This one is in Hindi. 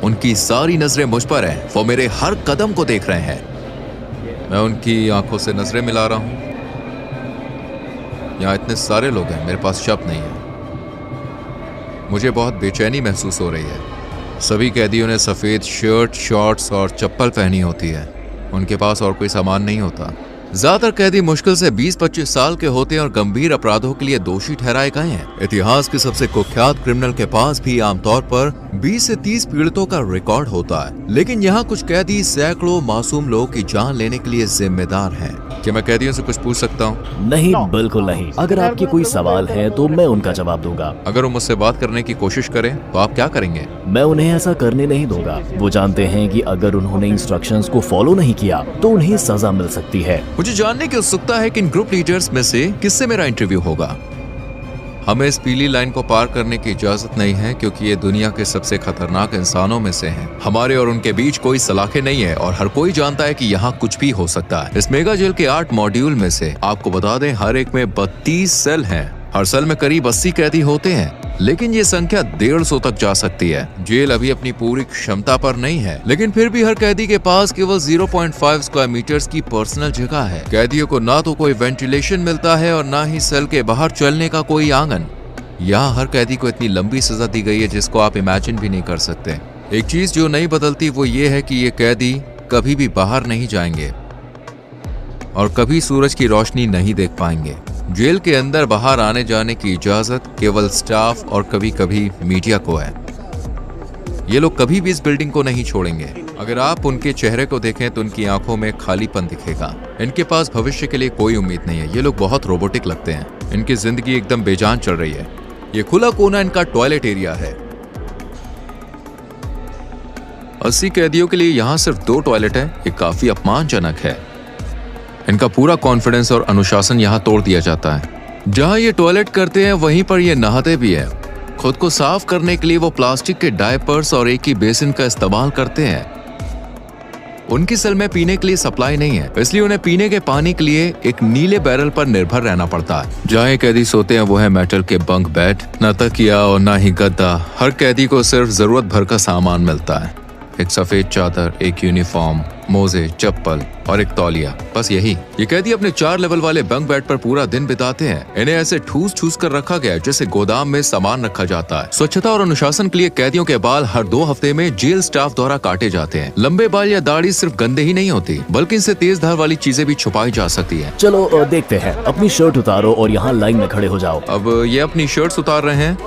उनकी सारी नजरें मुझ पर हैं। वो मेरे हर कदम को देख रहे हैं। मैं उनकी आंखों से नजरें मिला रहा हूं। यहाँ इतने सारे लोग हैं, मेरे पास शब्द नहीं है। मुझे बहुत बेचैनी महसूस हो रही है। सभी कैदियों ने सफेद शर्ट, शॉर्ट्स और चप्पल पहनी होती है। उनके पास और कोई सामान नहीं होता। ज्यादातर कैदी मुश्किल से 20-25 साल के होते हैं और गंभीर अपराधों के लिए दोषी ठहराए गए हैं। इतिहास के सबसे कुख्यात क्रिमिनल के पास भी आमतौर पर 20 से 30 पीड़ितों का रिकॉर्ड होता है, लेकिन यहाँ कुछ कैदी सैकड़ों मासूम लोगों की जान लेने के लिए जिम्मेदार हैं। क्या मैं कैदियों से कुछ पूछ सकता हूँ? नहीं, बिल्कुल नहीं। अगर आपके कोई सवाल है तो मैं उनका जवाब दूंगा। अगर वो मुझसे बात करने की कोशिश करें तो आप क्या करेंगे? मैं उन्हें ऐसा करने नहीं दूंगा। वो जानते हैं कि अगर उन्होंने इंस्ट्रक्शंस को फॉलो नहीं किया तो उन्हें सजा मिल सकती है। मुझे जानने की उत्सुकता है कि इन ग्रुप लीडर्स में से किससे मेरा इंटरव्यू होगा। हमें इस पीली लाइन को पार करने की इजाजत नहीं है, क्योंकि ये दुनिया के सबसे खतरनाक इंसानों में से हैं। हमारे और उनके बीच कोई सलाखें नहीं है और हर कोई जानता है कि यहाँ कुछ भी हो सकता है। इस मेगा जेल के 8 मॉड्यूल में से आपको बता दें, हर एक में 32 सेल हैं। हर सेल में करीब 80 कैदी होते हैं, लेकिन ये संख्या 150 तक जा सकती है। जेल अभी अपनी पूरी क्षमता पर नहीं है, लेकिन फिर भी हर कैदी के पास केवल 0.5 स्क्वायर मीटर्स की पर्सनल जगह है। कैदियों को ना तो कोई वेंटिलेशन मिलता है और ना ही सेल के बाहर चलने का कोई आंगन। यहाँ हर कैदी को इतनी लंबी सजा दी गई है जिसको आप इमेजिन भी नहीं कर सकते। एक चीज जो नहीं बदलती वो ये है कि ये कैदी कभी भी बाहर नहीं जाएंगे और कभी सूरज की रोशनी नहीं देख पाएंगे। जेल के अंदर बाहर आने जाने की इजाजत केवल स्टाफ और कभी कभी मीडिया को है। ये लोग कभी भी इस बिल्डिंग को नहीं छोड़ेंगे। अगर आप उनके चेहरे को देखें तो उनकी आंखों में खालीपन दिखेगा। इनके पास भविष्य के लिए कोई उम्मीद नहीं है। ये लोग बहुत रोबोटिक लगते हैं। इनकी जिंदगी एकदम बेजान चल रही है। ये खुला कोना इनका टॉयलेट एरिया है। 80 कैदियों के लिए यहाँ सिर्फ 2 टॉयलेट है। ये काफी अपमानजनक है। इनका पूरा कॉन्फिडेंस और अनुशासन यहाँ तोड़ दिया जाता है। जहाँ ये टॉयलेट करते हैं वहीं पर ये नहाते भी हैं। खुद को साफ करने के लिए वो प्लास्टिक के डायपर्स और एक ही बेसिन का इस्तेमाल करते हैं। उनकी सेल में पीने के लिए सप्लाई नहीं है, इसलिए उन्हें पीने के पानी के लिए एक नीले बैरल पर निर्भर रहना पड़ता है। जहाँ कैदी सोते हैं वो है मेटल के बंक बेड, न तकिया और न ही गद्दा। हर कैदी को सिर्फ जरूरत भर का सामान मिलता है। एक सफेद चादर, एक यूनिफॉर्म, मोजे, चप्पल और एक तौलिया, बस यही। ये कैदी अपने 4 लेवल वाले बंक बेड पर पूरा दिन बिताते हैं। इन्हें ऐसे ठूस कर रखा गया है जैसे गोदाम में सामान रखा जाता है। स्वच्छता और अनुशासन के लिए कैदियों के बाल हर 2 हफ्ते में जेल स्टाफ द्वारा काटे जाते हैं। लंबे बाल या दाढ़ी सिर्फ गंदे ही नहीं होती, बल्कि इनसे तेज धार वाली चीजें भी छुपाई जा सकती है। चलो देखते हैं। अपनी शर्ट उतारो और यहाँ लाइन में खड़े हो जाओ। अब ये अपनी शर्ट्स उतार रहे हैं।